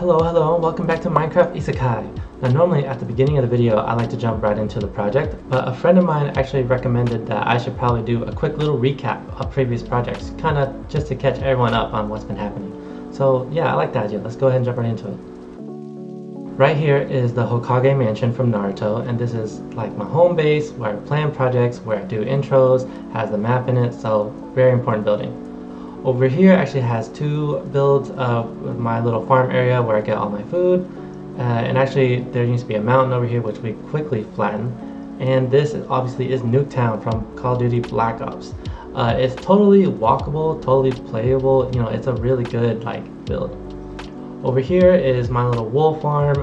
Hello, welcome back to Minecraft Isekai. Now normally at the beginning of the video I like to jump right into the project, but a friend of mine actually recommended that I should probably do a quick little recap of previous projects, kinda just to catch everyone up on what's been happening. So yeah, I like that idea. Let's go ahead and jump right into it. Right here is the Hokage mansion from Naruto, and this is like my home base where I plan projects, where I do intros, has the map in it, so very important building. Over here actually has two builds of my little farm area where I get all my food, and actually there used to be a mountain over here which we quickly flattened, and this obviously is Nuketown from Call of Duty Black Ops. It's totally walkable, totally playable, you know, it's a really good build. Over here is my little wool farm.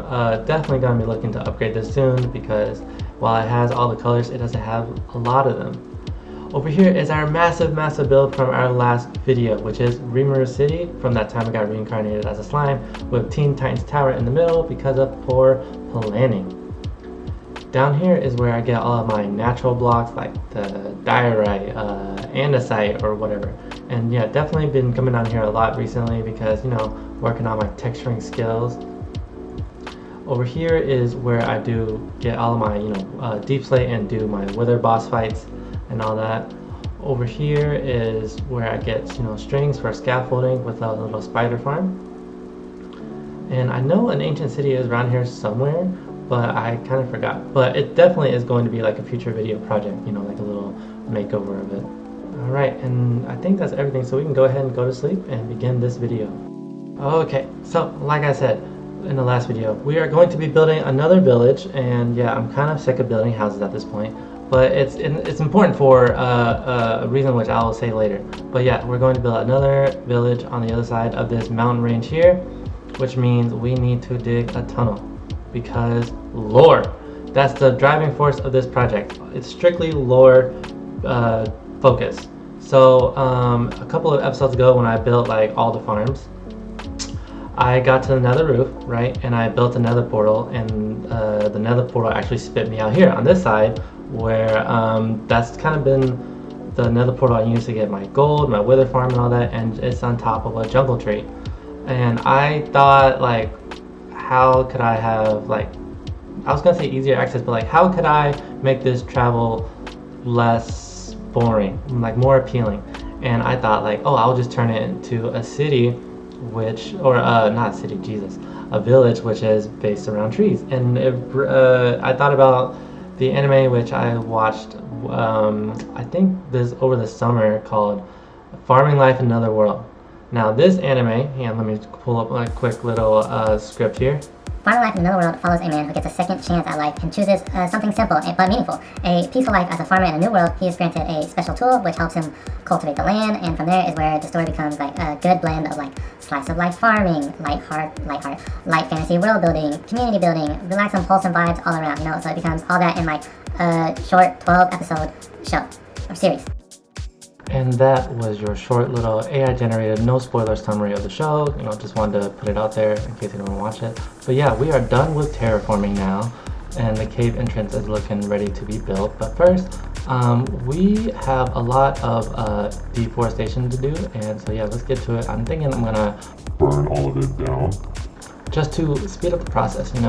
Definitely gonna be looking to upgrade this soon because while it has all the colors, it doesn't have a lot of them. Over here is our massive build from our last video, which is Rimuru City. From that time I got reincarnated as a slime with Teen Titans Tower in the middle because of poor planning. Down here is where I get all of my natural blocks like the diorite, andesite or whatever. And yeah, definitely been coming down here a lot recently because, you know, working on my texturing skills. Over here is where I do get all of my, deep slate and do my wither boss fights and all that. Over here is where I get, strings for scaffolding with a little spider farm. And I know an ancient city is around here somewhere, but I kind of forgot. But it definitely is going to be like a future video project, like a little makeover of it. Alright, and I think that's everything, so we can go ahead and go to sleep and begin this video. Okay, so like I said in the last video, we are going to be building another village, and yeah, I'm kind of sick of building houses at this point, but it's important for a reason which I will say later. But yeah, we're going to build another village on the other side of this mountain range here, which means we need to dig a tunnel because lore. That's the driving force of this project. It's strictly lore focus. So a couple of episodes ago when I built all the farms, I got to the nether roof, right, and I built a nether portal, and the nether portal actually spit me out here on this side where that's kind of been the nether portal I used to get my gold, my wither farm and all that, and it's on top of a jungle tree. And I thought how could I have I was gonna say easier access, but how could I make this travel less boring, more appealing? And I thought oh, I'll just turn it into a city not a city, Jesus, a village which is based around trees. And I thought about the anime which I watched, I think this over the summer, called Farming Life in Another World. Now this anime, let me pull up a quick little script here. Farming Life in Another World follows a man who gets a second chance at life and chooses something simple but meaningful. A peaceful life as a farmer in a new world. He is granted a special tool which helps him cultivate the land, and from there is where the story becomes a good blend of slice of life farming, light fantasy world building, community building, relaxing, wholesome vibes all around, so it becomes all that in a short 12 episode show or series. And that was your short little AI generated, no spoiler summary of the show. Just wanted to put it out there in case you don't want to watch it. But yeah, we are done with terraforming now, and the cave entrance is looking ready to be built. But first, we have a lot of deforestation to do, and so yeah, let's get to it. I'm thinking I'm gonna burn all of it down, just to speed up the process. I'm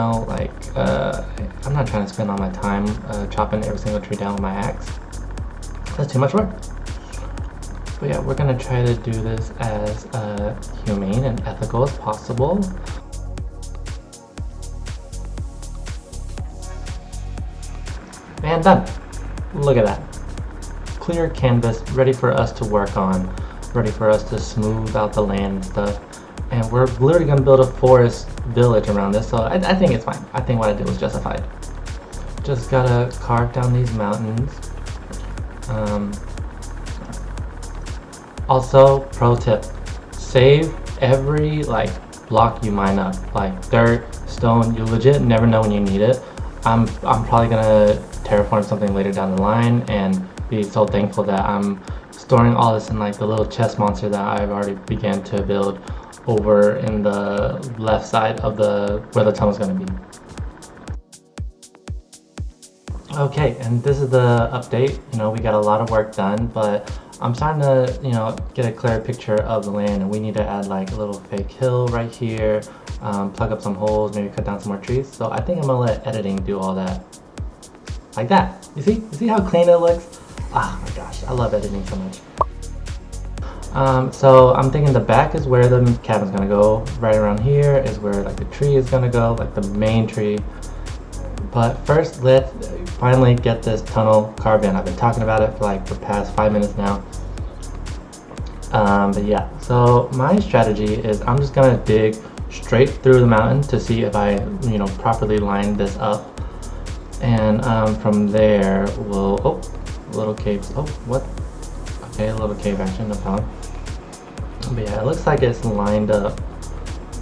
not trying to spend all my time chopping every single tree down with my axe. That's too much work. But yeah, we're gonna try to do this as humane and ethical as possible. And done. Look at that. Clear canvas, ready for us to work on, ready for us to smooth out the land and stuff. And we're literally gonna build a forest village around this, so I think it's fine. I think what I did was justified. Just gotta carve down these mountains. Also, pro tip, save every block you mine up, dirt, stone. You legit never know when you need it. I'm probably gonna terraform something later down the line and be so thankful that I'm storing all this in the little chest monster that I've already began to build over in the left side of where the tunnel's gonna be. Okay, and this is the update. We got a lot of work done, but I'm starting to, you know, get a clear picture of the land, and we need to add like a little fake hill right here, plug up some holes, maybe cut down some more trees. So I think I'm gonna let editing do all that. Like that. You see how clean it looks? Oh my gosh, I love editing so much. So I'm thinking the back is where the cabin's gonna go. Right around here is where like the tree is gonna go, like the main tree. But first, let's finally get this tunnel carved in. I've been talking about it for like the past 5 minutes now. But yeah, so my strategy is I'm just gonna dig straight through the mountain to see if I, you know, properly line this up. And from there, we'll, oh, little caves. Oh, what? Okay, a little cave action, no problem. But yeah, it looks like it's lined up.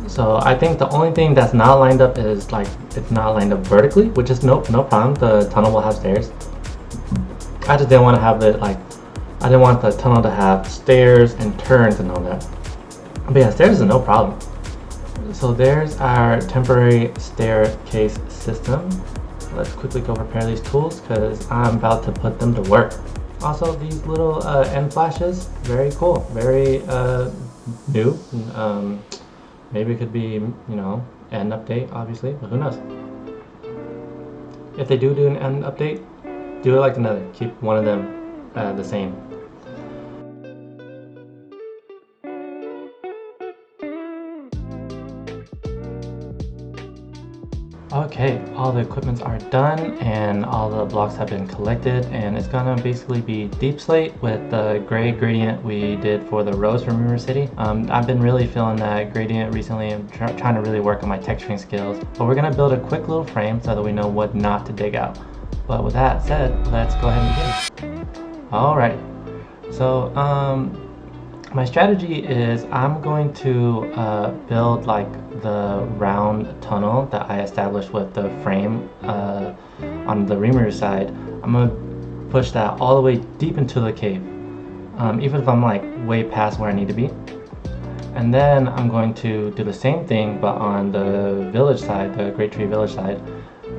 So I think the only thing that's not lined up is like it's not lined up vertically, which is no problem. The tunnel will have stairs. I just didn't want to have it like, I didn't want the tunnel to have stairs and turns and all that. But yeah, stairs is no problem. So there's our temporary staircase system. Let's quickly go prepare these tools because I'm about to put them to work. Also, these little end flashes, very cool, very new. Maybe it could be, you know, end update, obviously, but who knows? If they do an end update, do it like another. Keep one of them the same. Okay, all the equipments are done and all the blocks have been collected, and it's gonna basically be deep slate with the gray gradient we did for the roads from River City. I've been really feeling that gradient recently and trying to really work on my texturing skills, but we're gonna build a quick little frame so that we know what not to dig out. But with that said, let's go ahead and begin. Alright, so my strategy is I'm going to build like the round tunnel that I established with the frame on the reamer side. I'm going to push that all the way deep into the cave, even if I'm like way past where I need to be. And then I'm going to do the same thing but on the village side, the Great Tree Village side,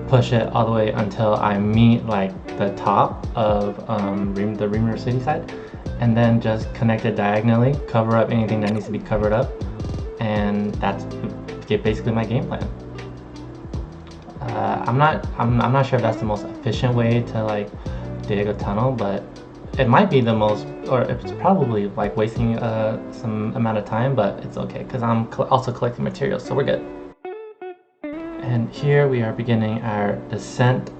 push it all the way until I meet like the top of the Reamer City side, and then just connect it diagonally, cover up anything that needs to be covered up, and that's basically my game plan. I'm not sure if that's the most efficient way to like dig a tunnel, but it might be the most, or it's probably like wasting some amount of time, but it's okay because I'm also collecting materials, so we're good. And here we are beginning our descent.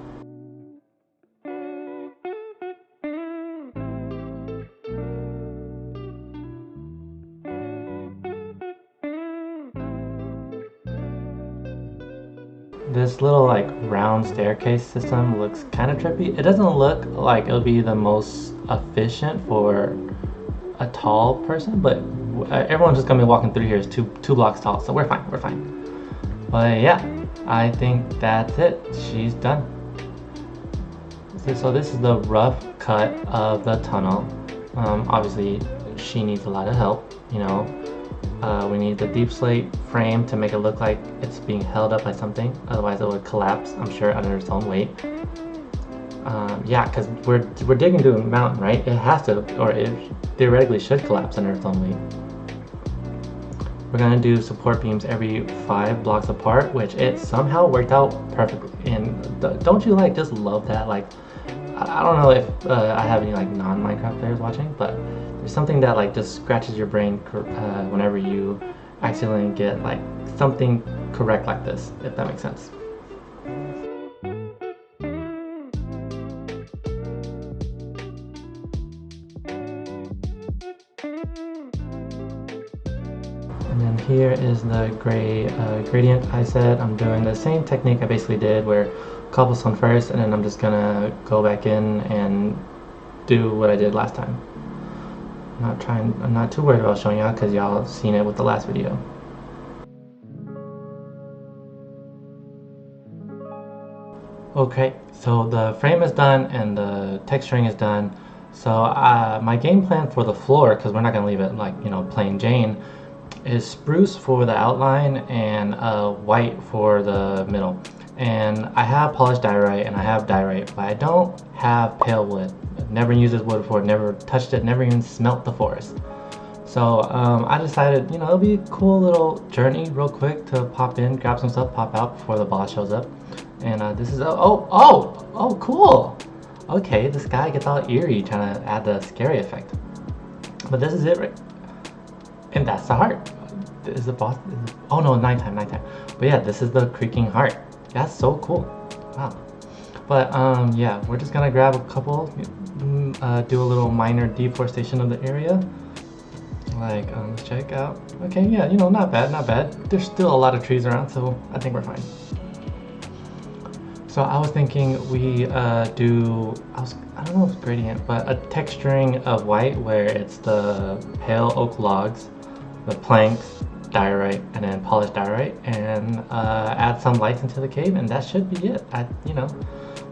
This little like round staircase system looks kind of trippy. It doesn't look like it'll be the most efficient for a tall person, but everyone's just gonna be walking through here is two blocks tall, so we're fine. But yeah, I think that's it. She's done. So this is the rough cut of the tunnel. Obviously, she needs a lot of help, you know. We need the deep slate frame to make it look like it's being held up by something, otherwise it would collapse, I'm sure, under its own weight. Yeah, because we're digging through a mountain, right? It has to, or it theoretically should collapse under its own weight. We're gonna do support beams every 5 blocks apart, which it somehow worked out perfectly. And don't you like just love that? Like, I don't know if I have any like non-Minecraft players watching, but there's something that like just scratches your brain whenever you accidentally get like something correct like this, if that makes sense. And then here is the gray gradient. I said I'm doing the same technique I basically did, where cobblestone first, and then I'm just gonna go back in and do what I did last time. I'm not too worried about showing y'all because y'all seen it with the last video. Okay, so the frame is done and the texturing is done. So my game plan for the floor, because we're not gonna leave it like, you know, plain Jane, is spruce for the outline and white for the middle. And I have polished diorite and I have diorite, but I don't have pale wood. never used this wood before, never touched it, never even smelt the forest. So I decided, you know, it'll be a cool little journey real quick to pop in, grab some stuff, pop out before the boss shows up. And this is, oh, cool. Okay, this guy gets all eerie trying to add the scary effect. But this is it, right? And that's the heart. Is the boss, oh no, nighttime. But yeah, this is the creaking heart. That's so cool. Wow. But yeah, we're just gonna grab a couple, do a little minor deforestation of the area. Like, let's check out. Okay, yeah, you know, not bad. There's still a lot of trees around, so I think we're fine. So I was thinking we I don't know if it's gradient, but a texturing of white where it's the pale oak logs, the planks, diorite, and then polished diorite, and add some lights into the cave, and that should be it. You know,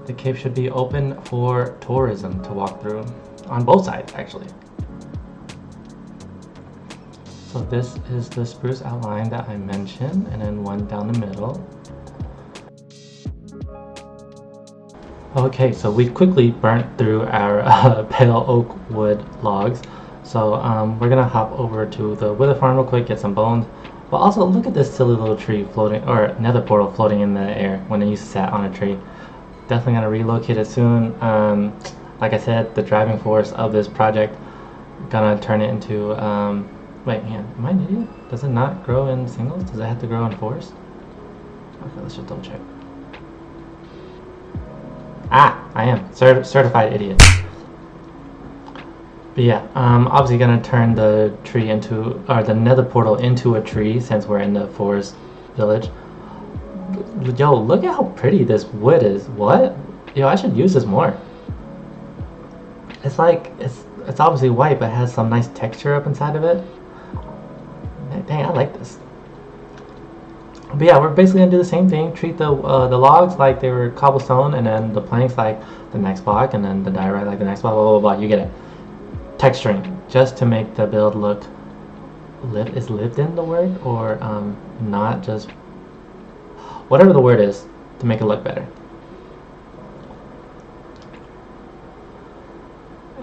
the cave should be open for tourism to walk through on both sides, actually. So this is the spruce outline that I mentioned, and then one down the middle. Okay, so we quickly burnt through our pale oak wood logs. So we're gonna hop over to the wither farm real quick, get some bones. But also look at this silly little tree floating, or nether portal floating in the air when it used to sat on a tree. Definitely gonna relocate it soon. Like I said, the driving force of this project, gonna turn it into, wait, man, am I an idiot? Does it not grow in singles? Does it have to grow in fours? Okay, let's just double check. Ah, I am certified idiot. But yeah, obviously gonna turn the tree into, or the nether portal into a tree since we're in the forest village. Yo, look at how pretty this wood is. What? Yo, I should use this more. It's like, it's obviously white, but it has some nice texture up inside of it. Dang, I like this. But yeah, we're basically gonna do the same thing. Treat the logs like they were cobblestone, and then the planks like the next block, and then the diorite like the next block. Blah blah blah. You get it. Texturing, just to make the build look is lived in the word, or not just whatever the word is, to make it look better.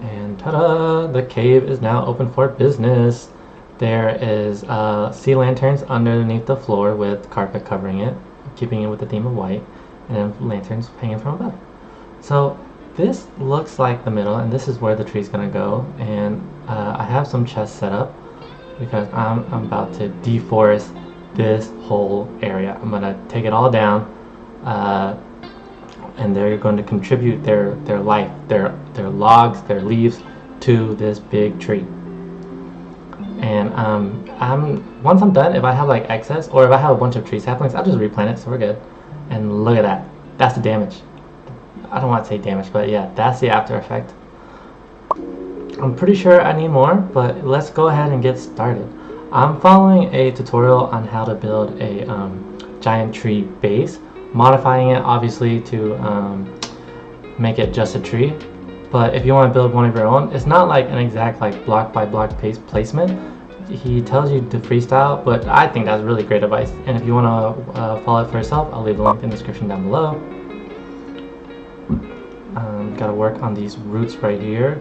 And ta-da! The cave is now open for business. There is sea lanterns underneath the floor with carpet covering it, keeping it with the theme of white, and then lanterns hanging from above. So this looks like the middle, and this is where the tree's gonna go. And I have some chests set up because I'm about to deforest this whole area. I'm gonna take it all down, and they're going to contribute their life, their logs, their leaves to this big tree. And once I'm done, if I have like excess, or if I have a bunch of tree saplings, I'll just replant it, so we're good. And look at that. That's the damage. I don't want to say damage, but yeah, that's the after effect. I'm pretty sure I need more, but let's go ahead and get started. I'm following a tutorial on how to build a giant tree base, modifying it obviously to make it just a tree. But if you want to build one of your own, it's not like an exact like block by block placement. He tells you to freestyle, but I think that's really great advice. And if you want to follow it for yourself, I'll leave the link in the description down below. Got to work on these roots right here.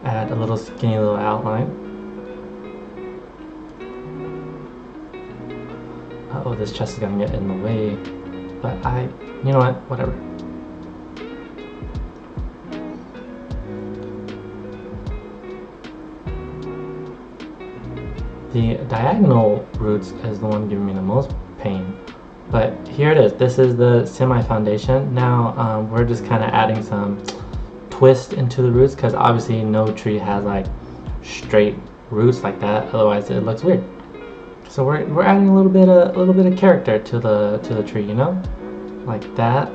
Add a little skinny little outline. Oh, this chest is gonna get in the way, but you know what? Whatever. The diagonal roots is the one giving me the most pain. But here it is. This is the semi-foundation. Now we're just kind of adding some twist into the roots, because obviously no tree has like straight roots like that. Otherwise, it looks weird. So we're adding a little bit of character to the tree, you know, like that.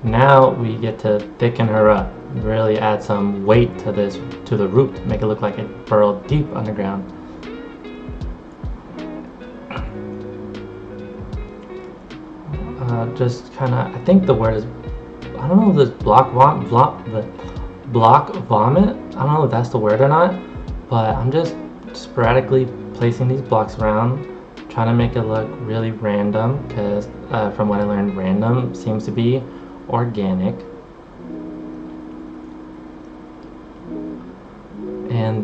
Now we get to thicken her up. Really add some weight to the root. Make it look like it burrowed deep underground. Just kind of, I think the word is, I don't know if this block vomit, I don't know if that's the word or not, but I'm just sporadically placing these blocks around, trying to make it look really random, because from what I learned, random seems to be organic.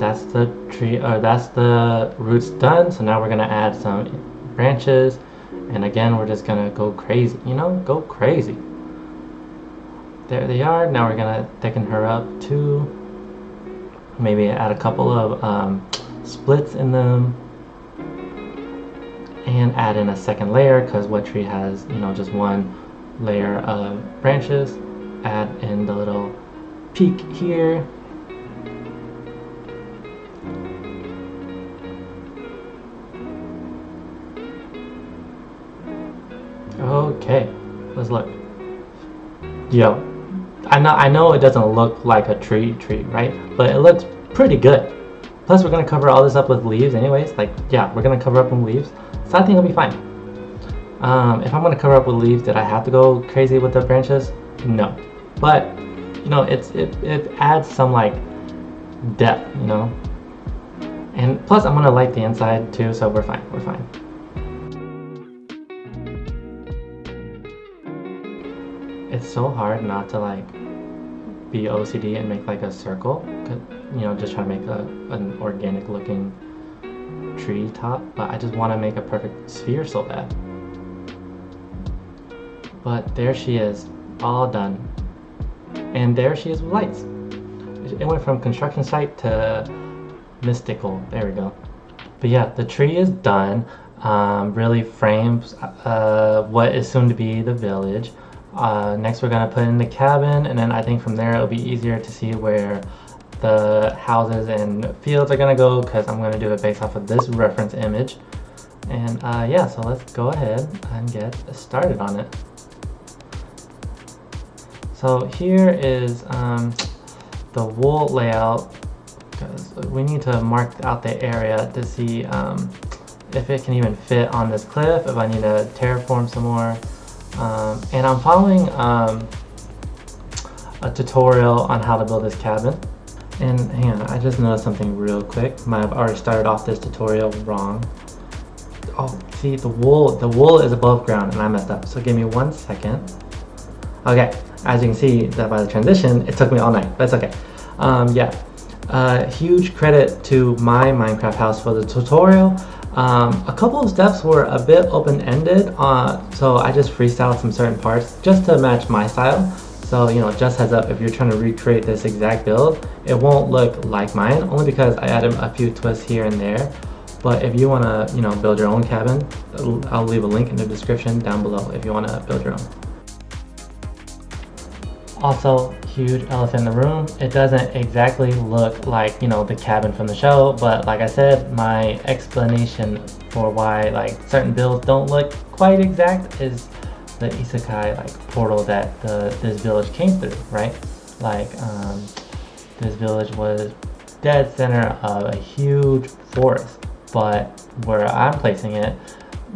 that's the tree, or that's the roots done. So now we're gonna add some branches, and again we're just gonna go crazy, you know, go crazy. There they are. Now we're gonna thicken her up too. Maybe add a couple of splits in them, and add in a second layer because what tree has, you know, just one layer of branches. Add in the little peak here. Okay, let's look. Yo, I know it doesn't look like a tree, right? But it looks pretty good. Plus, we're gonna cover all this up with leaves, anyways. Like, yeah, we're gonna cover up with leaves, so I think it'll be fine. If I'm gonna cover up with leaves, did I have to go crazy with the branches? No, but you know, it adds some like depth, you know. And plus, I'm gonna light the inside too, so we're fine. We're fine. It's so hard not to like be OCD and make like a circle, you know, just try to make an organic looking tree top, but I just want to make a perfect sphere so bad. But there she is, all done. And there she is with lights. It went from construction site to mystical. There we go. But yeah, the tree is done. Really frames what is soon to be the village. Next we're gonna put in the cabin, and then I think from there it'll be easier to see where the houses and fields are gonna go, because I'm gonna do it based off of this reference image. And yeah, so let's go ahead and get started on it. So here is the wool layout, because we need to mark out the area to see if it can even fit on this cliff, if I need to terraform some more. And I'm following a tutorial on how to build this cabin. And hang on, I just noticed something real quick. I've already started off this tutorial wrong. Oh, see, the wool is above ground, and I messed up. So give me 1 second. Okay, as you can see that by the transition, it took me all night, but it's okay. Yeah, huge credit to MyMinecraftHouse for the tutorial. A couple of steps were a bit open-ended, so I just freestyled some certain parts just to match my style. So, you know, just heads up, if you're trying to recreate this exact build, it won't look like mine, only because I added a few twists here and there. But if you want to, you know, build your own cabin, I'll leave a link in the description down below if you want to build your own. Also, huge elephant in the room, it doesn't exactly look like, you know, the cabin from the show, but like I said, my explanation for why like certain builds don't look quite exact is the Isekai like portal that this village came through, right? Like this village was dead center of a huge forest, but where I'm placing it,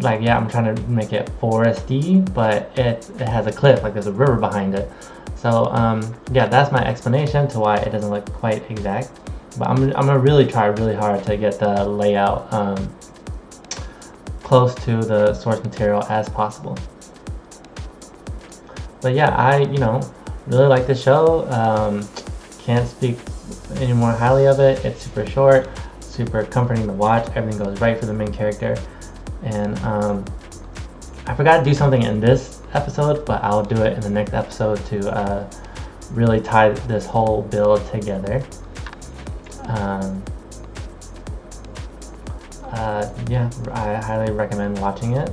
like, yeah, I'm trying to make it foresty, but it has a cliff, like there's a river behind it. So yeah, that's my explanation to why it doesn't look quite exact. But I'm gonna really try really hard to get the layout close to the source material as possible. But yeah, I, you know, really like the show. Can't speak any more highly of it. It's super short, super comforting to watch. Everything goes right for the main character. And I forgot to do something in this episode, but I'll do it in the next episode to really tie this whole build together. Yeah, I highly recommend watching it.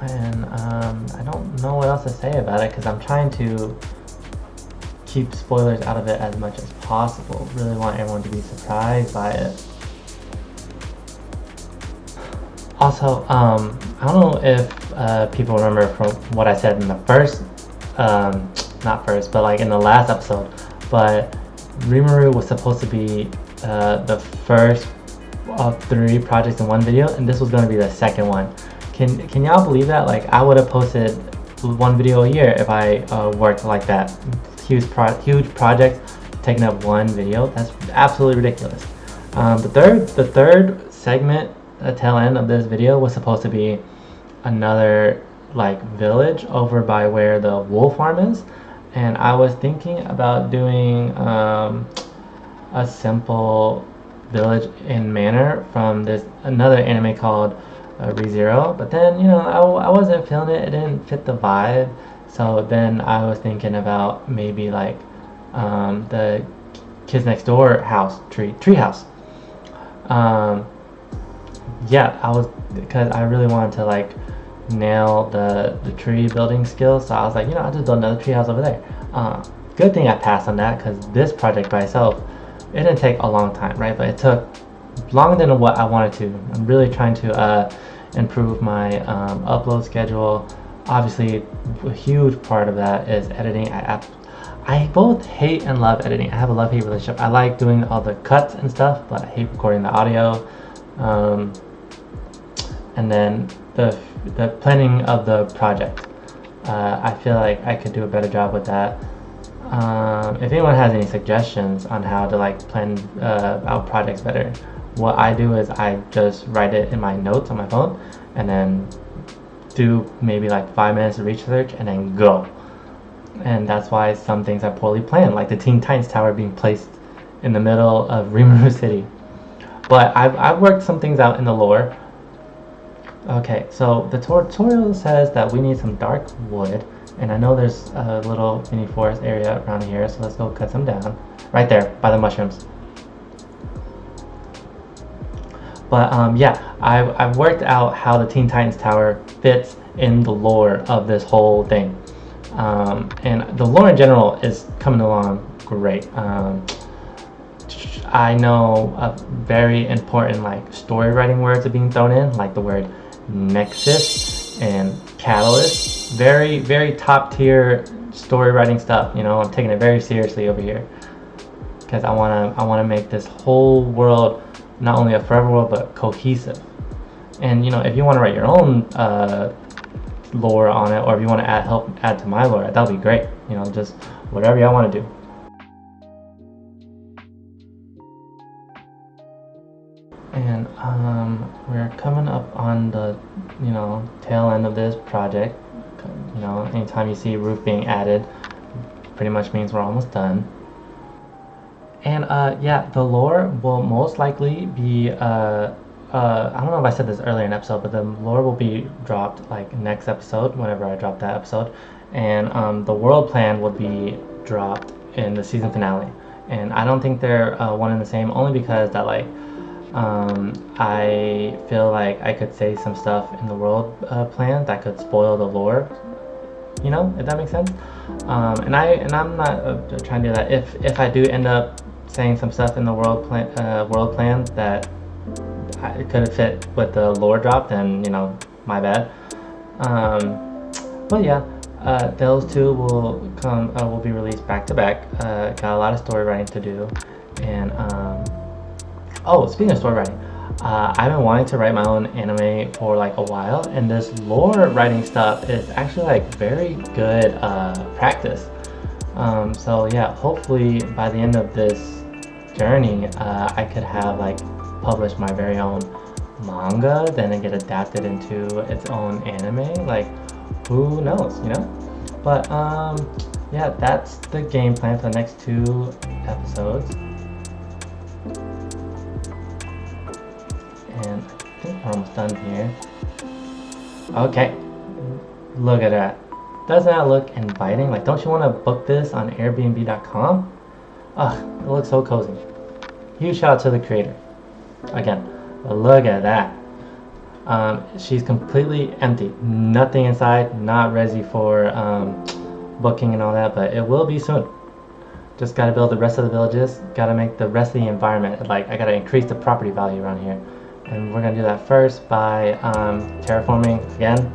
And I don't know what else to say about it, because I'm trying to keep spoilers out of it as much as possible. Really want everyone to be surprised by it. Also, I don't know if people remember from what I said in the first, not first, but like in the last episode, but Rimuru was supposed to be the first of 3 projects in one video, and this was going to be the second one. Can y'all believe that? Like, I would have posted 1 video a year if I worked like that. Huge project taking up 1 video. That's absolutely ridiculous. The third segment, the tail end of this video, was supposed to be another like village over by where the wool farm is, and I was thinking about doing a simple village in manor from this another anime called ReZero, but then I wasn't feeling it. It didn't fit the vibe. So then I was thinking about maybe like the Kids Next Door house tree house. Yeah, I was, because I really wanted to like nail the tree building skills. So I was like, I'll just build another tree house over there. Good thing I passed on that, because this project by itself, it didn't take a long time, right? But it took longer than what I wanted to. I'm really trying to improve my upload schedule. Obviously, a huge part of that is editing. I both hate and love editing. I have a love-hate relationship. I like doing all the cuts and stuff, but I hate recording the audio. And then the planning of the project. I feel like I could do a better job with that. If anyone has any suggestions on how to like plan out projects better, what I do is I just write it in my notes on my phone, and then do maybe like 5 minutes of research and then go. And that's why some things are poorly planned, like the Teen Titans Tower being placed in the middle of Rimuru City. But I've worked some things out in the lore. Okay, so the tutorial says that we need some dark wood, and I know there's a little mini forest area around here, so let's go cut some down. Right there, by the mushrooms. But yeah, I've worked out how the Teen Titans Tower fits in the lore of this whole thing. And the lore in general is coming along great. I know very important like story writing words are being thrown in, like the word nexus and catalyst. Very, very top tier story writing stuff. I'm taking it very seriously over here, because I wanna make this whole world not only a forever world but cohesive. And if you want to write your own lore on it, or if you want to help add to my lore, that'll be great. Just whatever y'all want to do. And we're coming up on the tail end of this project. Anytime you see roof being added, pretty much means we're almost done. And yeah, the lore will most likely be I don't know if I said this earlier in the episode, but the lore will be dropped like next episode, whenever I drop that episode. And the world plan will be dropped in the season finale. And I don't think they're one and the same, only because that like I feel like I could say some stuff in the world plan that could spoil the lore, if that makes sense. And I'm not trying to do that. If I do end up saying some stuff in the world plan that it could have fit with the lore drop, then my bad. But yeah, those two will be released back to back. Got a lot of story writing to do. And oh, speaking of story writing, I've been wanting to write my own anime for like a while, and this lore writing stuff is actually like very good practice. So yeah, hopefully by the end of this journey, I could have like published my very own manga, then it get adapted into its own anime. Like, who knows, But yeah, that's the game plan for the next 2 episodes. And I think we're almost done here. Okay, look at that. Doesn't that look inviting? Like, don't you want to book this on Airbnb.com? Ugh, it looks so cozy. Huge shout out to the creator. Again, look at that. She's completely empty. Nothing inside, not ready for booking and all that, but it will be soon. Just gotta build the rest of the villages, gotta make the rest of the environment, like I gotta increase the property value around here. And we're gonna do that first by terraforming again.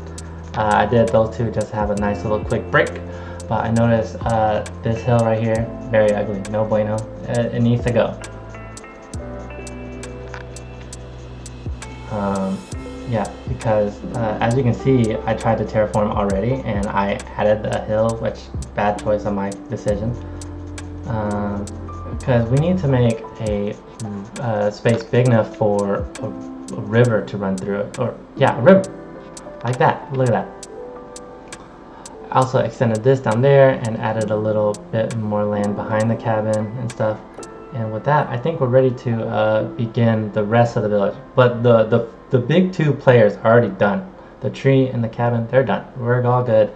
I did those two just to have a nice little quick break, but I noticed this hill right here, very ugly, no bueno. It needs to go. Yeah, because as you can see, I tried to terraform already and I added a hill, which bad choice on my decision. Because we need to make a space big enough for a river to run through it, or yeah, a river, like that. Look at that. I also extended this down there and added a little bit more land behind the cabin and stuff. And with that, I think we're ready to begin the rest of the village. But the big two players are already done. The tree and the cabin, they're done. We're all good.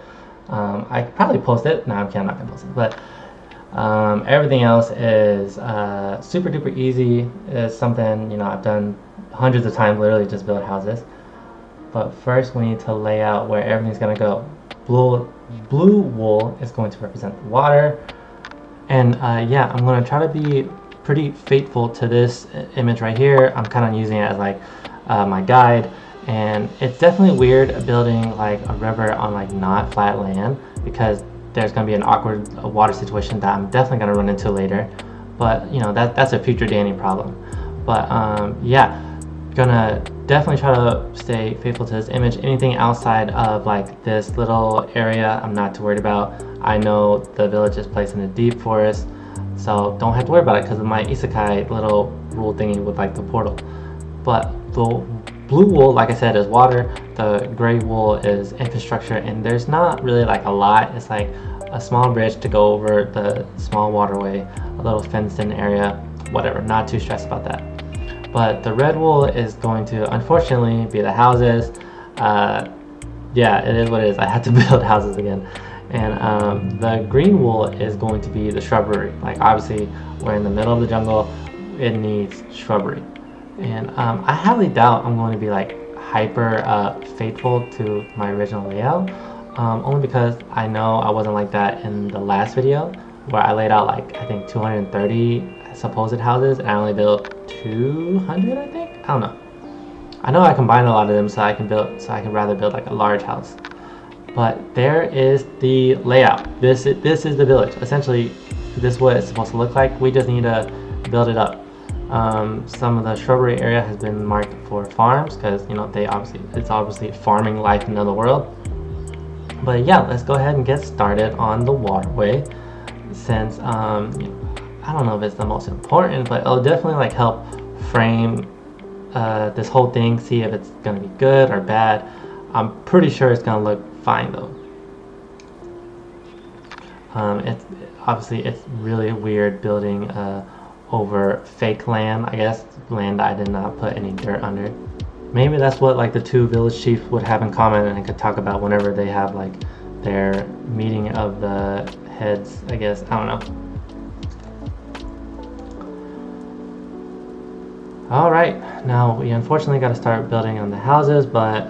I could probably post it. No, I'm kidding, I'm not gonna post it. But everything else is super duper easy. It's something, you know, I've done hundreds of times, literally just build houses. But first we need to lay out where everything's gonna go. Blue wool is going to represent the water. And yeah, I'm gonna try to be pretty faithful to this image right here. I'm kind of using it as like my guide. And it's definitely weird building like a river on like not flat land, because there's going to be an awkward water situation that I'm definitely going to run into later. But you know, that's a future Danny problem. But yeah, gonna definitely try to stay faithful to this image. Anything outside of like this little area, I'm not too worried about. I know the village is placed in a deep forest, so don't have to worry about it because of my Isekai little rule thingy with like the portal. But the blue wool, like I said, is water. The gray wool is infrastructure, and there's not really like a lot. It's like a small bridge to go over the small waterway, a little fenced in area, whatever. Not too stressed about that. But the red wool is going to, unfortunately, be the houses. Yeah, it is what it is. I had to build houses again. And the green wool is going to be the shrubbery. Like obviously, we're in the middle of the jungle. It needs shrubbery. And I highly doubt I'm going to be like hyper faithful to my original layout, only because I know I wasn't like that in the last video where I laid out like I think 230 supposed houses and I only built 200, I think. I don't know. I know I combined a lot of them so I can rather build like a large house. But there is the layout. This is the village. Essentially, this is what it's supposed to look like. We just need to build it up. Some of the shrubbery area has been marked for farms because, you know, it's obviously farming life in another world. But yeah, let's go ahead and get started on the waterway, since I don't know if it's the most important, but it'll definitely like help frame this whole thing, see if it's gonna be good or bad. I'm pretty sure it's gonna look fine though. It's really weird building over fake land, I guess, land that I did not put any dirt under. Maybe that's what like the two village chiefs would have in common and they could talk about whenever they have like their meeting of the heads, I guess. I don't know. Alright, now we unfortunately got to start building on the houses, but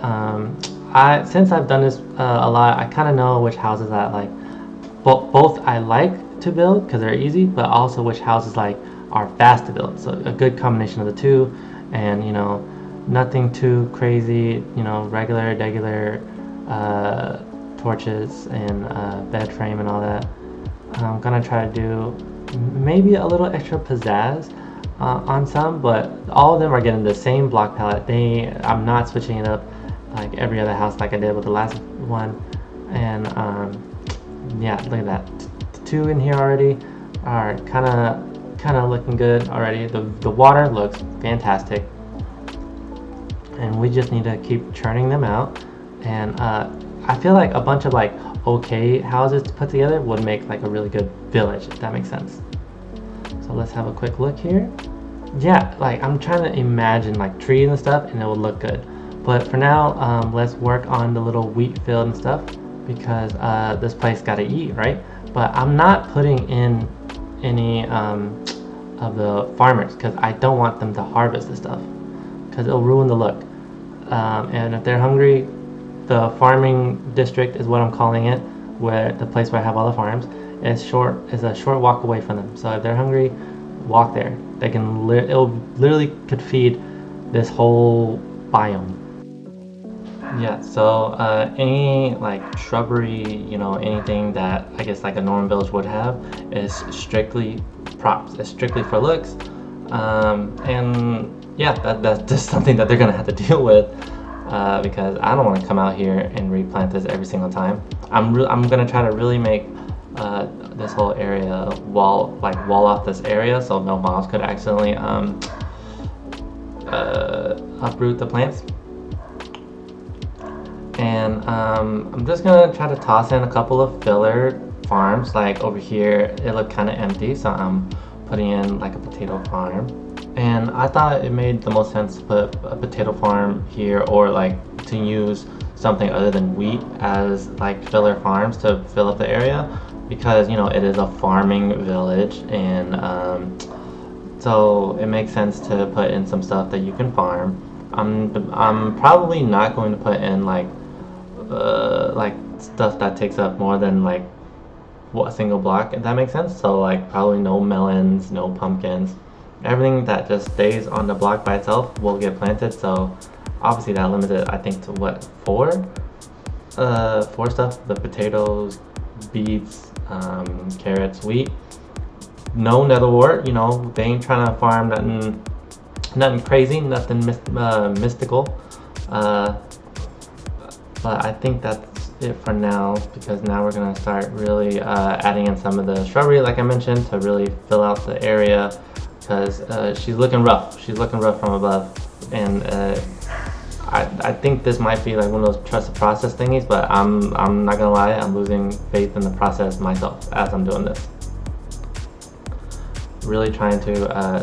since I've done this a lot, I kind of know which houses that like both I like to build because they're easy, but also which houses like are fast to build. So a good combination of the two, and you know, nothing too crazy, you know, regular torches and bed frame and all that. I'm gonna try to do maybe a little extra pizzazz on some, but all of them are getting the same block palette. I'm not switching it up like every other house like I did with the last one. And yeah, look at that. The two in here already are kind of looking good already. The water looks fantastic, and we just need to keep churning them out. And I feel like a bunch of like okay houses to put together would make like a really good village, if that makes sense. So let's have a quick look here. Yeah, like I'm trying to imagine like trees and stuff and it will look good. But for now, let's work on the little wheat field and stuff, because this place got to eat, right? But I'm not putting in any of the farmers because I don't want them to harvest this stuff because it'll ruin the look. And if they're hungry, the farming district is what I'm calling it, where the place where I have all the farms is a short walk away from them. So if they're hungry, walk there. They can it'll literally could feed this whole biome. Yeah, so any like shrubbery, you know, anything that I guess like a normal village would have is strictly props. It's strictly for looks, and yeah, that's just something that they're gonna have to deal with, because I don't want to come out here and replant this every single time. I'm gonna try to really make this whole area wall off this area so no mobs could accidentally uproot the plants. And I'm just gonna try to toss in a couple of filler farms. Like over here it looked kind of empty, so I'm putting in like a potato farm. And I thought it made the most sense to put a potato farm here, or like to use something other than wheat as like filler farms to fill up the area, because you know it is a farming village, and so it makes sense to put in some stuff that you can farm. I'm probably not going to put in like stuff that takes up more than like a single block, if that makes sense. So like probably no melons, no pumpkins. Everything that just stays on the block by itself will get planted. So obviously that limits it, I think, to what, four stuff: the potatoes, beets, carrots, wheat. No nether wart, you know, they ain't trying to farm nothing crazy, nothing mystical. But I think that's it for now, because now we're gonna start really adding in some of the shrubbery, like I mentioned, to really fill out the area, because she's looking rough. She's looking rough from above, and I think this might be like one of those trust the process thingies, but I'm not gonna lie, I'm losing faith in the process myself as I'm doing this. Really trying to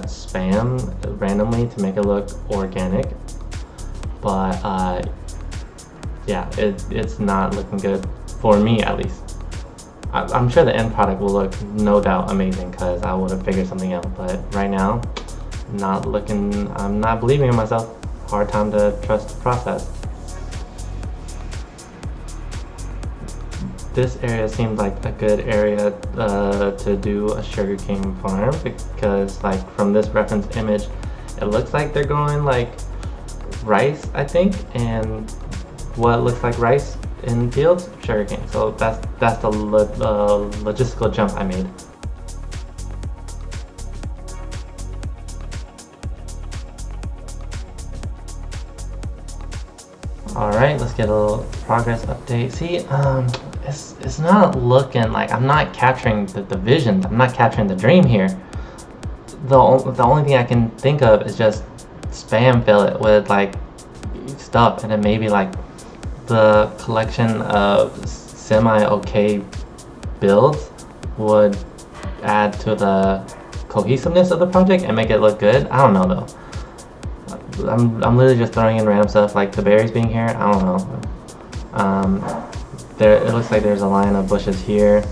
spam randomly to make it look organic, but yeah, it's not looking good for me, at least. I'm sure the end product will look no doubt amazing, because I would have figured something out, but right now I'm not believing in myself. Hard time to trust the process. This area seems like a good area to do a sugarcane farm, because like from this reference image it looks like they're growing like rice, I think, and what looks like rice in fields, sugarcane. So that's the logistical jump I made. Alright, let's get a little progress update. See, it's not looking like, I'm not capturing the vision, I'm not capturing the dream here. The only thing I can think of is just spam fill it with like stuff, and then maybe like the collection of semi-okay builds would add to the cohesiveness of the project and make it look good. I don't know though. I'm literally just throwing in random stuff, like the berries being here. I don't know. It looks like there's a line of bushes here.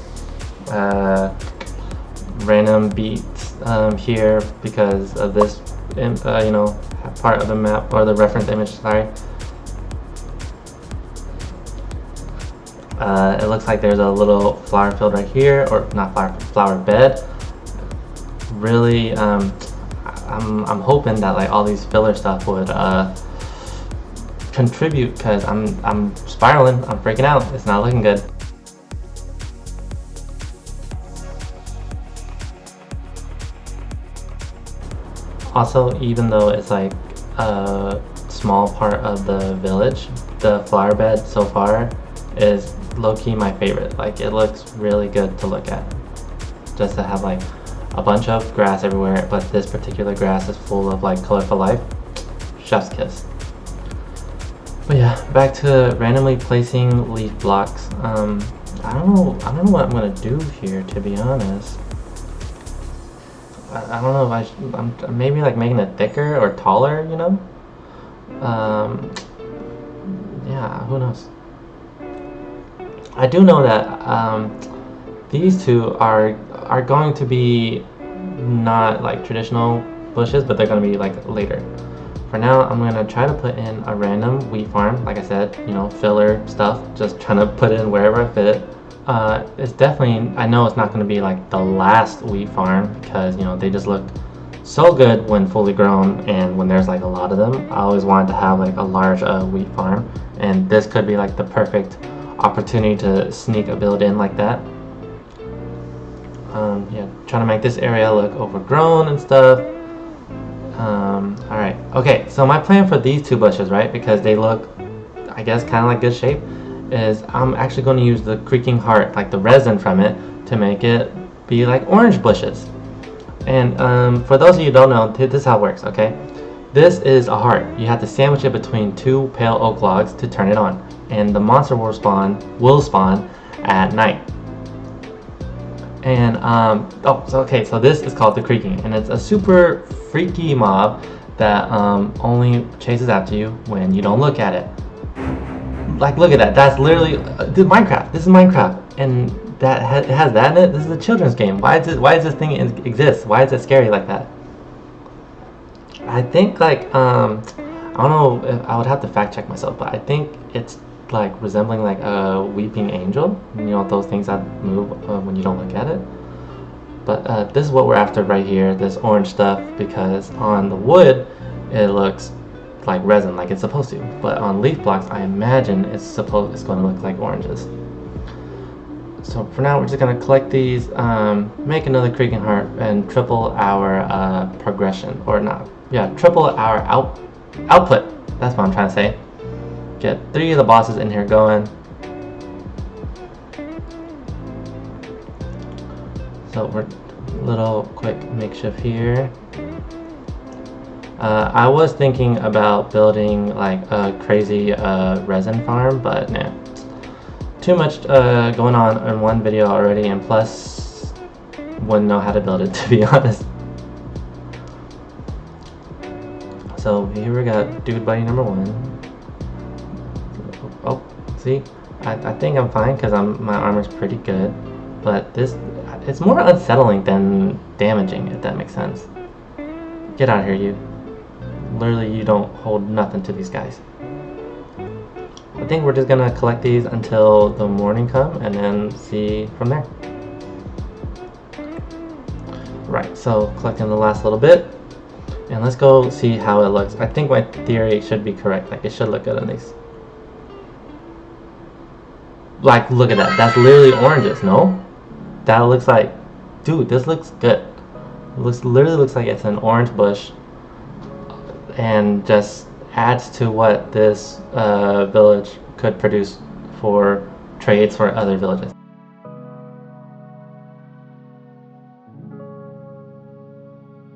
Random beets here because of this, you know, part of the map, or the reference image. Sorry. It looks like there's a little flower field right here, or not flower bed. Really, I'm hoping that like all these filler stuff would contribute, because I'm spiraling, I'm freaking out. It's not looking good. Also, even though it's like a small part of the village, the flower bed so far is low-key my favorite. Like, it looks really good to look at, just to have like a bunch of grass everywhere, but this particular grass is full of like colorful life. Chef's kiss. But yeah, back to randomly placing leaf blocks. I don't know what I'm gonna do here, to be honest. I don't know if I'm maybe like making it thicker or taller, you know? Yeah, who knows? I do know that these two are going to be not like traditional bushes, but they're going to be like later. For now, I'm going to try to put in a random wheat farm. Like I said, you know, filler stuff, just trying to put it in wherever I fit. It's definitely, I know it's not going to be like the last wheat farm, because you know they just look so good when fully grown, and when there's like a lot of them. I always wanted to have like a large wheat farm, and this could be like the perfect opportunity to sneak a build in like that. Yeah, trying to make this area look overgrown and stuff. Alright, okay, so my plan for these two bushes, right, because they look, I guess, kind of like good shape, is I'm actually going to use the creaking heart, like the resin from it, to make it be like orange bushes. And for those of you who don't know, this is how it works, okay? This is a heart. You have to sandwich it between two pale oak logs to turn it on, and the monster will spawn at night. And so this is called the creaking, and it's a super freaky mob that only chases after you when you don't look at it. Like, look at that. That's literally Minecraft. This is Minecraft, and it has that in it. This is a children's game. Why does this thing exist? Why is it scary like that? I think like I don't know if I would have to fact check myself, but I think it's like resembling like a weeping angel. You know, those things that move when you don't look at it. But this is what we're after right here, this orange stuff, because on the wood it looks like resin, like it's supposed to. But on leaf blocks, I imagine it's going to look like oranges. So for now, we're just going to collect these, make another creaking heart, and triple our progression, or not, yeah, triple our output. That's what I'm trying to say. Get 3 of the bosses in here going. So we're little quick makeshift here. I was thinking about building like a crazy resin farm, but nah, too much going on in one video already, and plus wouldn't know how to build it, to be honest. So here we got dude buddy number 1. Oh, see, I think I'm fine because my armor's pretty good, but it's more unsettling than damaging, if that makes sense. Get out of here, you. Literally, you don't hold nothing to these guys. I think we're just gonna collect these until the morning come and then see from there. Right, so collecting the last little bit, and let's go see how it looks. I think my theory should be correct. Like, it should look good on these. Like, look at that. That's literally oranges, no? That looks like, dude, this looks good. It literally looks like it's an orange bush, and just adds to what this village could produce for trades for other villages.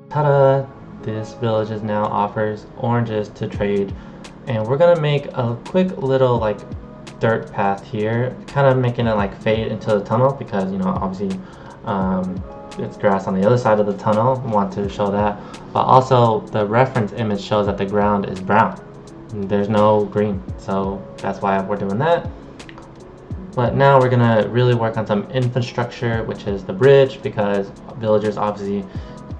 Ta-da! This village now offers oranges to trade, and we're gonna make a quick little like dirt path here, kind of making it like fade into the tunnel, because you know, obviously it's grass on the other side of the tunnel. I want to show that, but also the reference image shows that the ground is brown. There's no green, so that's why we're doing that. But now we're gonna really work on some infrastructure, which is the bridge, because villagers obviously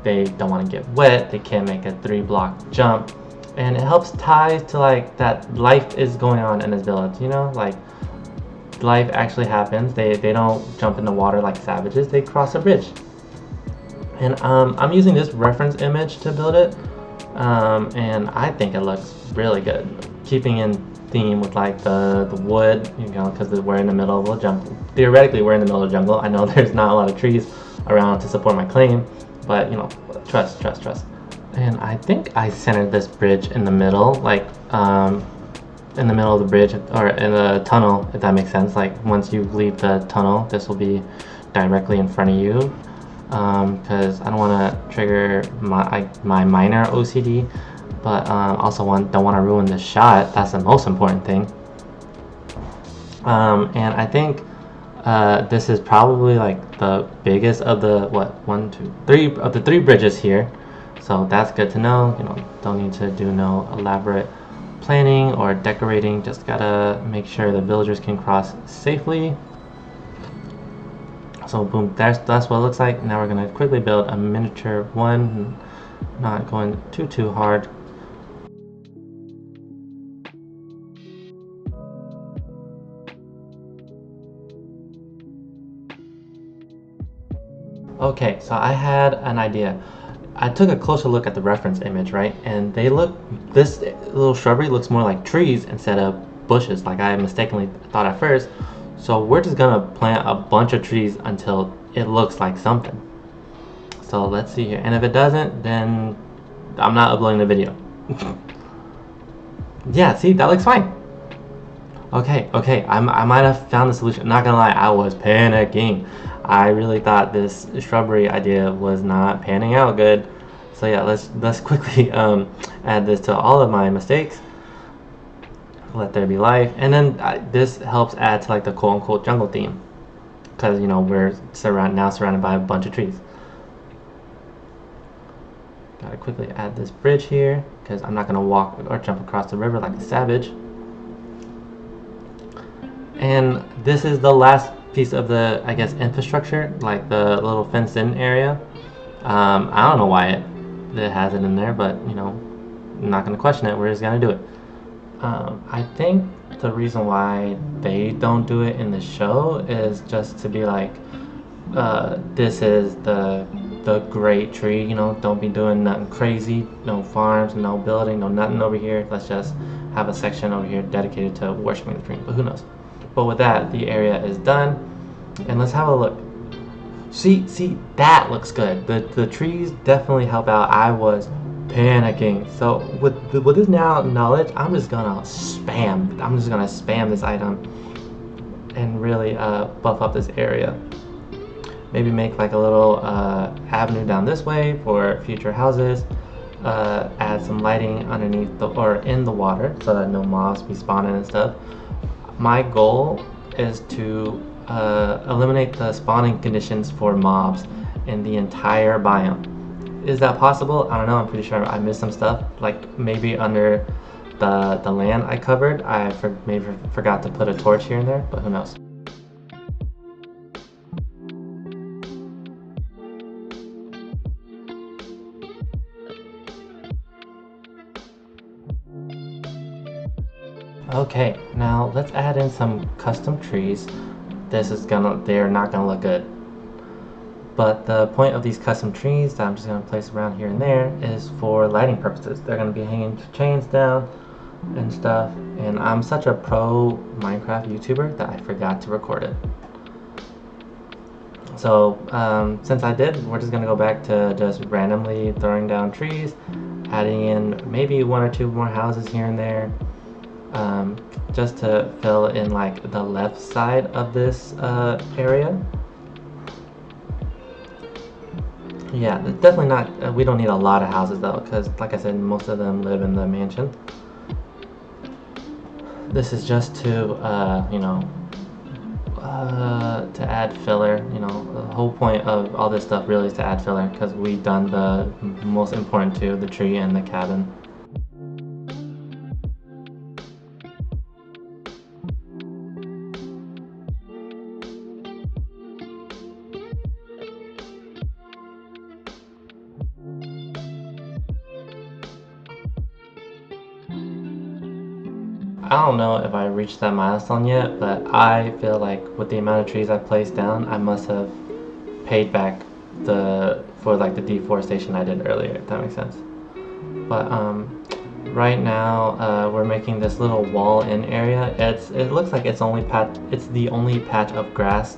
they don't want to get wet. They can't make a 3-block jump, and it helps ties to like that life is going on in this village. You know, like life actually happens. They don't jump in the water like savages. They cross a bridge. And I'm using this reference image to build it, and I think it looks really good, keeping in theme with like the wood, you know, because we're in the middle of a jungle. Theoretically, we're in the middle of the jungle. I know there's not a lot of trees around to support my claim, but you know, trust. And I think I centered this bridge in the middle, like in the middle of the bridge, or in the tunnel, if that makes sense. Like once you leave the tunnel, this will be directly in front of you, because I don't want to trigger my minor OCD, but also don't want to ruin the shot. That's the most important thing. And I think this is probably like the biggest of the 1, 2, 3 of the 3 bridges here, so that's good to know. You know, don't need to do no elaborate planning or decorating, just gotta make sure the villagers can cross safely. So boom, that's what it looks like. Now we're gonna quickly build a miniature one, not going too hard. Okay, so I had an idea. I took a closer look at the reference image, right? And this little shrubbery looks more like trees instead of bushes, like I mistakenly thought at first. So we're just gonna plant a bunch of trees until it looks like something. So let's see here. And if it doesn't, then I'm not uploading the video. Yeah, see, that looks fine. Okay, I might have found the solution. Not gonna lie, I was panicking. I really thought this shrubbery idea was not panning out good. So yeah, let's quickly add this to all of my mistakes. Let there be life, and then this helps add to like the quote-unquote jungle theme, because you know we're surrounded by a bunch of trees. Gotta quickly add this bridge here because I'm not gonna walk or jump across the river like a savage. And this is the last piece of the, I guess, infrastructure, like the little fenced-in area. I don't know why it has it in there, but you know, I'm not gonna question it. We're just gonna do it. I think the reason why they don't do it in the show is just to be like, this is the great tree, you know, don't be doing nothing crazy, no farms, no building, no nothing over here. Let's just have a section over here dedicated to worshiping the tree, but who knows. But with that, the area is done, and let's have a look. See, that looks good. The trees definitely help out. I was panicking. So with this now knowledge, I'm just gonna spam this item and really buff up this area. Maybe make like a little avenue down this way for future houses. Add some lighting underneath or in the water so that no mobs be spawning and stuff. My goal is to eliminate the spawning conditions for mobs in the entire biome. Is that possible? I don't know. I'm pretty sure I missed some stuff, like maybe under the land I covered. I maybe forgot to put a torch here and there, but who knows. Okay, now let's add in some custom trees. They're not gonna look good. But the point of these custom trees that I'm just gonna place around here and there is for lighting purposes. They're gonna be hanging chains down and stuff. And I'm such a pro Minecraft YouTuber that I forgot to record it. So since I did, we're just gonna go back to just randomly throwing down trees, adding in maybe one or two more houses here and there. Just to fill in like the left side of this area. Yeah, definitely not, we don't need a lot of houses though, because like I said, most of them live in the mansion. This is just to, you know, to add filler. You know, the whole point of all this stuff really is to add filler, because we've done the most important two, the tree and the cabin. I don't know if I reached that milestone yet, but I feel like with the amount of trees I placed down, I must have paid back for like the deforestation I did earlier, if that makes sense. But right now we're making this little wall-in area. It looks like it's the only patch of grass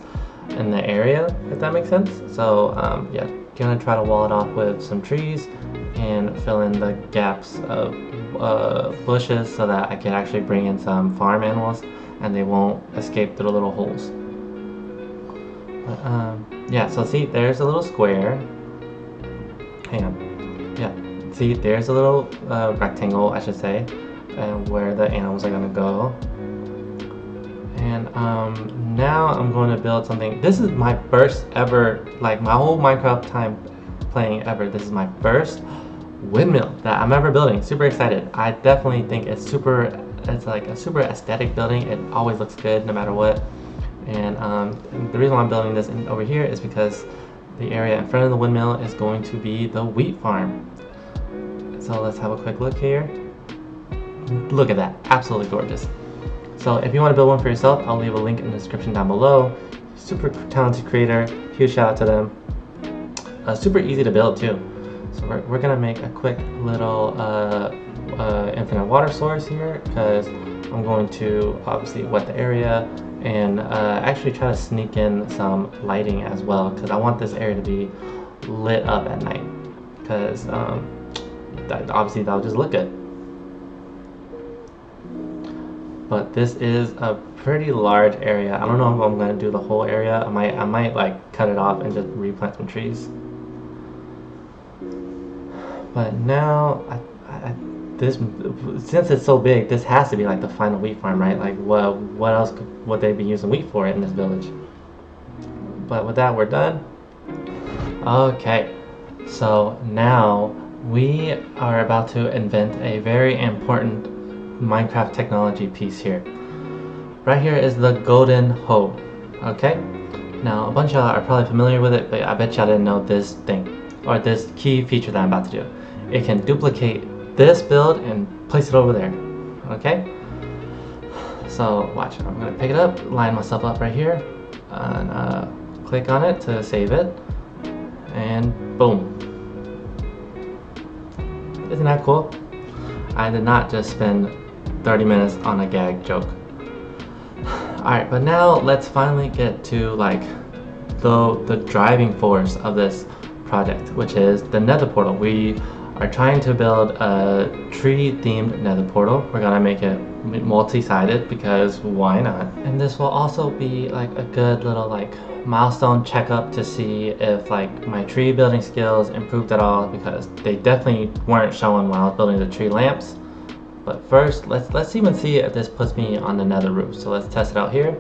in the area, if that makes sense. So yeah, gonna try to wall it off with some trees and fill in the gaps of bushes so that I can actually bring in some farm animals and they won't escape through the little holes. But, yeah, so see, there's a little square. Hang on. Yeah, see, there's a little rectangle, I should say, where the animals are gonna go. And now I'm going to build something. This is my first ever, like my whole Minecraft time playing ever, this is my first windmill that I'm ever building. Super excited. I definitely think it's like a super aesthetic building. It always looks good no matter what. And the reason why I'm building this over here is because the area in front of the windmill is going to be the wheat farm. So let's have a quick look here. Look at that, absolutely gorgeous. So if you want to build one for yourself, I'll leave a link in the description down below. Super talented creator, huge shout out to them. Super easy to build too. So we're gonna make a quick little infinite water source here, because I'm going to obviously wet the area and actually try to sneak in some lighting as well, because I want this area to be lit up at night, because obviously that'll just look good. But this is a pretty large area. I don't know if I'm gonna do the whole area. I might like cut it off and just replant some trees. But now, since it's so big, this has to be like the final wheat farm, right? Like, what else would they be using wheat for in this village? but with that, we're done. Okay, so now we are about to invent a very important Minecraft technology piece here. Right here is the golden hoe. Okay, now a bunch of y'all are probably familiar with it, but I bet y'all didn't know this thing, or this key feature that I'm about to do. It can duplicate this build and place it over there. Okay, so watch, I'm gonna pick it up, line myself up right here, and click on it to save it, and boom. Isn't that cool? I did not just spend 30 minutes on a gag joke. Alright, but now let's finally get to like the driving force of this project, which is the nether portal. We are trying to build a tree themed nether portal. We're gonna make it multi-sided because why not? And this will also be like a good little like milestone checkup to see if like my tree building skills improved at all, because they definitely weren't showing while I was building the tree lamps. But first, let's even see if this puts me on the nether roof. So let's test it out here.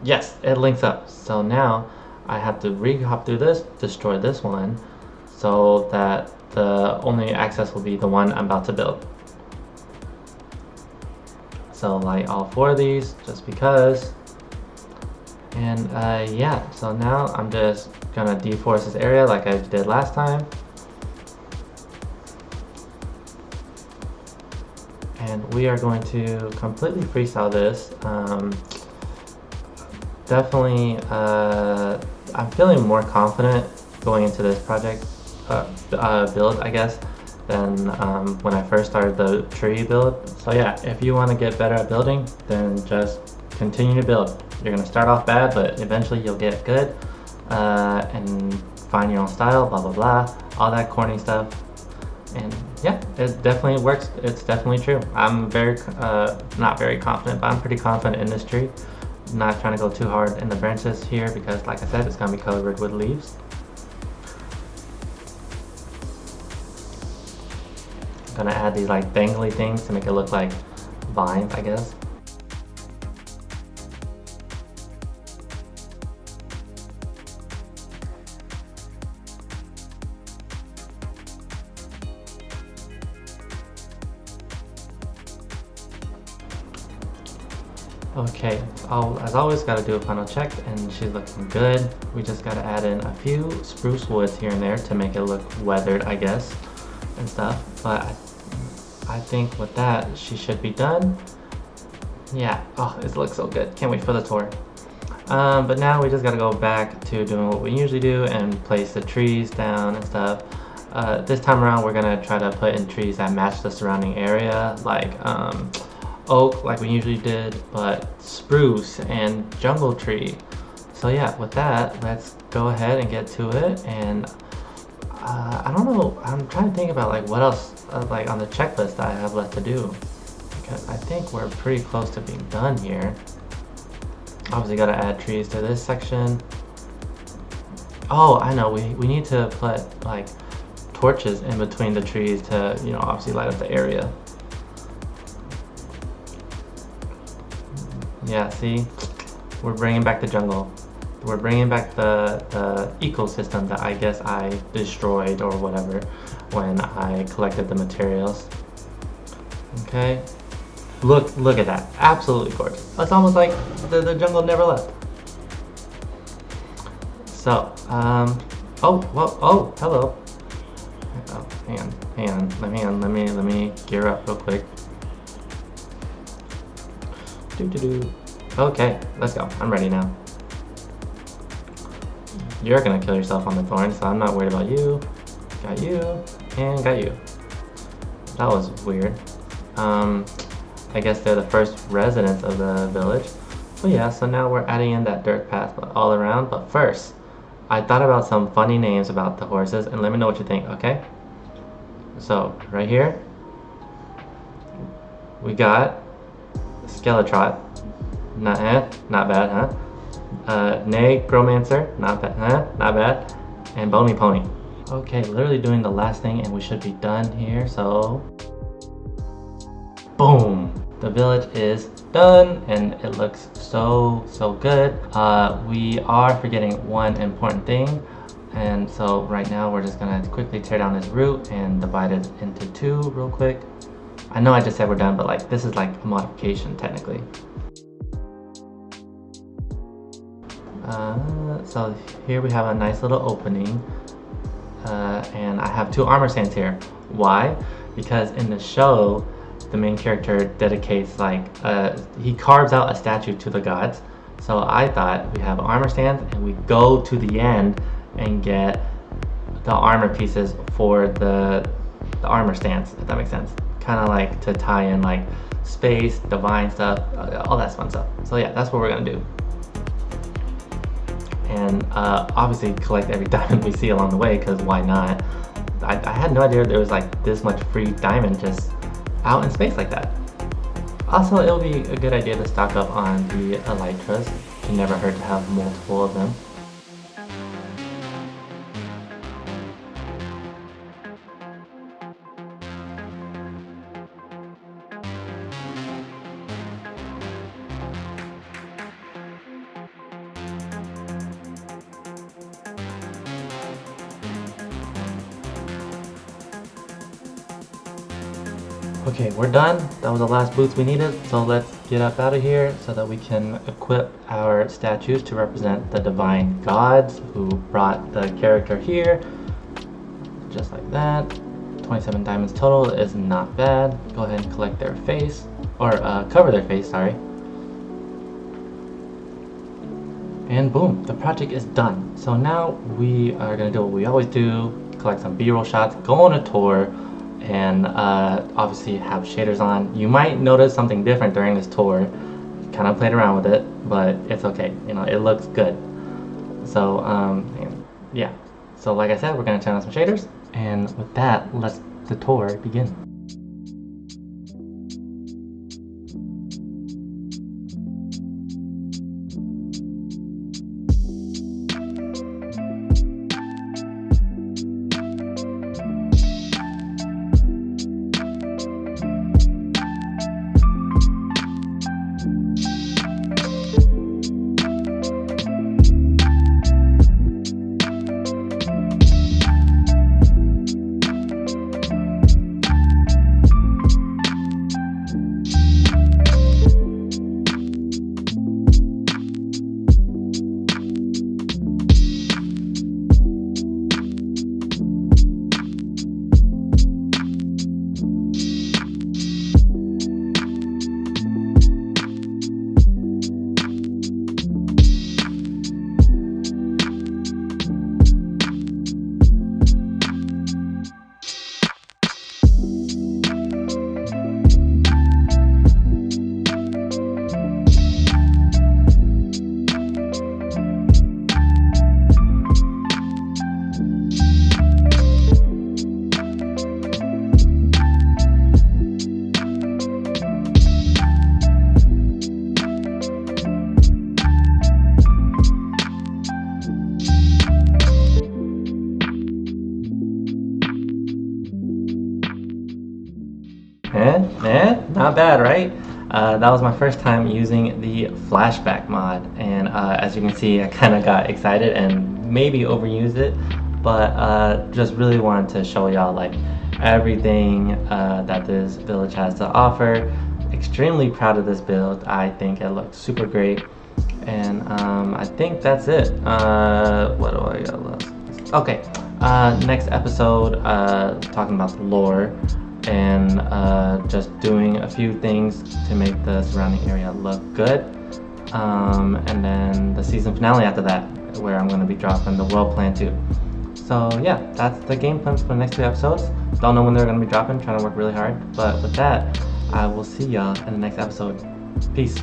Yes, it links up. So now I have to re-hop through this, destroy this one, so that the only access will be the one I'm about to build. So light all 4 of these just because. And yeah, so now I'm just gonna deforest this area like I did last time. And we are going to completely freestyle this. Definitely, I'm feeling more confident going into this project build, I guess, than when I first started the tree build. So yeah, if you want to get better at building, then just continue to build. You're going to start off bad, but eventually you'll get good and find your own style, blah blah blah, all that corny stuff. And yeah, it definitely works. It's definitely true. I'm very not very confident, but I'm pretty confident in this tree. Not trying to go too hard in the branches here because, like I said, it's gonna be covered with leaves. I'm gonna add these like dangly things to make it look like vines, I guess. Okay, as always, gotta do a final check, and she's looking good. We just gotta add in a few spruce woods here and there to make it look weathered, I guess, and stuff. But I think with that, she should be done. Yeah, oh, it looks so good. Can't wait for the tour. But now we just gotta go back to doing what we usually do and place the trees down and stuff. This time around, we're gonna try to put in trees that match the surrounding area, like oak like we usually did, but spruce and jungle tree. So yeah, with that, let's go ahead and get to it. And I don't know, I'm trying to think about like what else like on the checklist that I have left to do, because I think we're pretty close to being done here. Obviously gotta add trees to this section. Oh, I know, we need to put like torches in between the trees to, you know, obviously light up the area. Yeah, see, we're bringing back the jungle. We're bringing back the ecosystem that I guess I destroyed or whatever when I collected the materials. Okay, look at that, absolutely gorgeous. It's almost like the jungle never left. So, oh, whoa, oh, hello. Oh, hang on, let me gear up real quick. Okay, let's go. I'm ready now. You're gonna kill yourself on the thorn, so I'm not worried about you. Got you, and got you. That was weird. I guess they're the first residents of the village. But yeah, so now we're adding in that dirt path all around. But first, I thought about some funny names about the horses, and let me know what you think, okay? So, right here, we got Skeletrot, not bad, huh? Negromancer, not bad, huh? Not bad. And Bony Pony. Okay, literally doing the last thing, and we should be done here. So, boom! the village is done and it looks so good. We are forgetting one important thing, and so right now we're just gonna quickly tear down this root and divide it into two real quick. I know I just said we're done, but like this is like a modification technically. So here we have a nice little opening, and I have two armor stands here. Why? Because in the show, the main character dedicates like he carves out a statue to the gods. So I thought we have armor stands and we go to the end and get the armor pieces for the armor stands, if that makes sense. Kind of like to tie in like space, divine stuff, all that fun stuff. So yeah, that's what we're gonna do. And obviously collect every diamond we see along the way, because why not? I had no idea there was like this much free diamond just out in space like that. Also, it'll be a good idea to stock up on the elytras. It never hurt to have multiple of them. Okay, we're done. That was the last boots we needed, so let's get up out of here so that we can equip our statues to represent the divine gods who brought the character here. Just like that. 27 diamonds total is not bad. Go ahead and collect their face, or cover their face, sorry. And boom, the project is done. So now we are gonna do what we always do, collect some B-roll shots, go on a tour, and obviously have shaders on. You might notice something different during this tour. Kind of played around with it, but it's okay. You know, it looks good. So yeah. So like I said, we're gonna turn on some shaders, and with that, let the tour begin. Not bad, right? That was my first time using the flashback mod, and as you can see, I kind of got excited and maybe overused it, but just really wanted to show y'all like everything that this village has to offer. Extremely proud of this build. I think it looks super great, and I think that's it. What do I got left? Okay, next episode, talking about the lore and just doing a few things to make the surrounding area look good, and then the season finale after that, where I'm going to be dropping the world plan too. So yeah, that's the game plans for the next 2 episodes. Don't know when they're going to be dropping, trying to work really hard, but with that, I will see y'all in the next episode. Peace.